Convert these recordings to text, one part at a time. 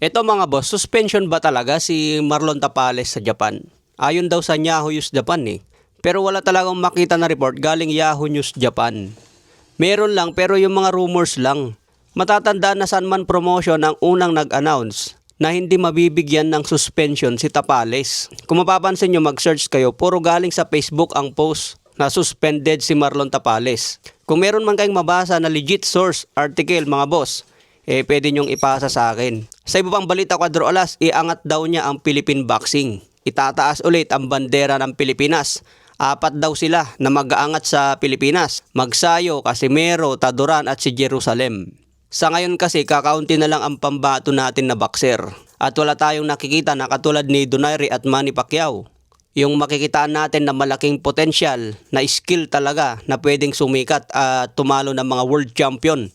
Ito mga boss, suspension ba talaga si Marlon Tapales sa Japan? Ayon daw sa Yahoo News Japan Pero wala talagang makita na report galing Yahoo News Japan. Meron lang pero yung mga rumors lang. Matatandaan na Sanman Promotion ang unang nag-announce na hindi mabibigyan ng suspension si Tapales. Kung mapapansin nyo, mag-search kayo, puro galing sa Facebook ang post na suspended si Marlon Tapales. Kung meron man kayong mabasa na legit source article mga boss, pwede nyong ipasa sa akin. Sa iba pang balita, Quadro Alas, iangat daw niya ang Philippine Boxing. Itataas ulit ang bandera ng Pilipinas. 4 daw sila na mag-aangat sa Pilipinas. Magsayo, Casimero, Taduran at si Jerusalem. Sa ngayon kasi, kakaunti na lang ang pambato natin na boxer. At wala tayong nakikita na katulad ni Donaire at Manny Pacquiao. Yung makikitaan natin na malaking potensyal, na skill talaga na pwedeng sumikat at tumalo ng mga world champion.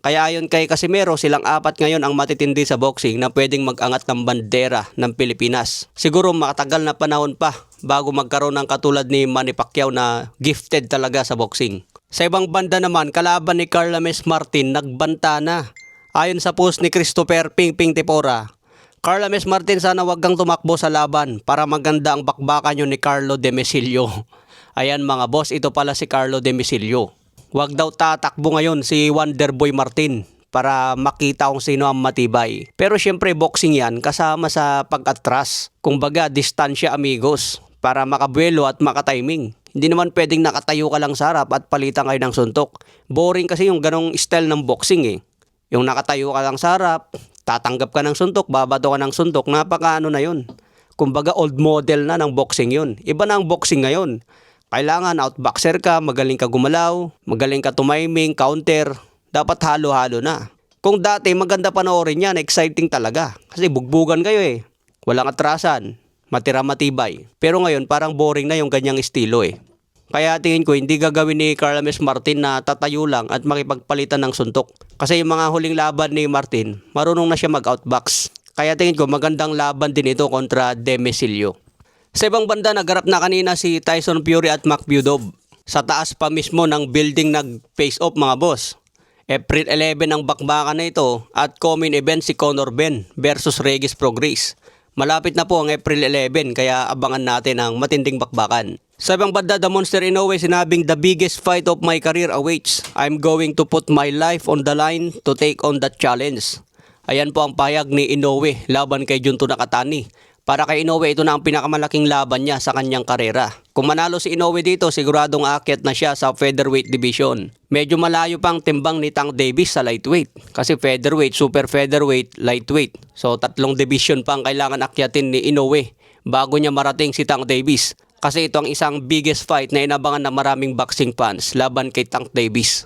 Kaya ayon kay Casimero, silang 4 ngayon ang matitindi sa boxing na pwedeng mag-angat ng bandera ng Pilipinas. Siguro makatagal na panahon pa bago magkaroon ng katulad ni Manny Pacquiao na gifted talaga sa boxing. Sa ibang banda naman, kalaban ni Carlames Martin nagbanta na. Ayon sa post ni Christopher Pingping Tipora, Carlames Martin, sana wag kang tumakbo sa laban para maganda ang bakbakan nyo ni Carlo Demesilio. Ayan mga boss, ito pala si Carlo Demesilio. Wag daw tatakbo ngayon si Wonderboy Martin para makita kung sino ang matibay. Pero syempre boxing yan kasama sa pag-atras. Kumbaga distansya amigos para makabuelo at makatiming. Hindi naman pwedeng nakatayo ka lang sa harap at palitan kayo ng suntok. Boring kasi yung ganong style ng boxing Yung nakatayo ka lang sa harap, tatanggap ka ng suntok, babato ka ng suntok, napakaano na yun. Kumbaga old model na ng boxing yun. Iba na ang boxing ngayon. Kailangan outboxer ka, magaling ka gumalaw, magaling ka tumiming, counter. Dapat halo-halo na. Kung dati maganda panoorin yan, exciting talaga. Kasi bugbugan kayo Walang atrasan, matira matibay. Pero ngayon parang boring na yung ganyang estilo Kaya tingin ko hindi gagawin ni Carlames Martin na tatayo lang at makipagpalitan ng suntok. Kasi yung mga huling laban ni Martin, marunong na siya mag-outbox. Kaya tingin ko magandang laban din ito kontra Demesilio. Sa ibang banda, nagarap na kanina si Tyson Fury at Macbudov. Sa taas pa mismo ng building nag-face off mga boss. April 11 ang bakbakan na ito at co-main event si Conor Benn versus Regis Prograis. Malapit na po ang April 11 kaya abangan natin ang matinding bakbakan. Sa ibang banda, The Monster Inoue sinabing the biggest fight of my career awaits. I'm going to put my life on the line to take on that challenge. Ayan po ang payag ni Inoue laban kay Junto Nakatani. Para kay Inoue, ito na ang pinakamalaking laban niya sa kanyang karera. Kung manalo si Inoue dito, siguradong aakyat na siya sa featherweight division. Medyo malayo pang timbang ni Tank Davis sa lightweight. Kasi featherweight, super featherweight, lightweight. So 3 division pa ang kailangan akyatin ni Inoue bago niya marating si Tank Davis. Kasi ito ang isang biggest fight na inabangan ng maraming boxing fans laban kay Tank Davis.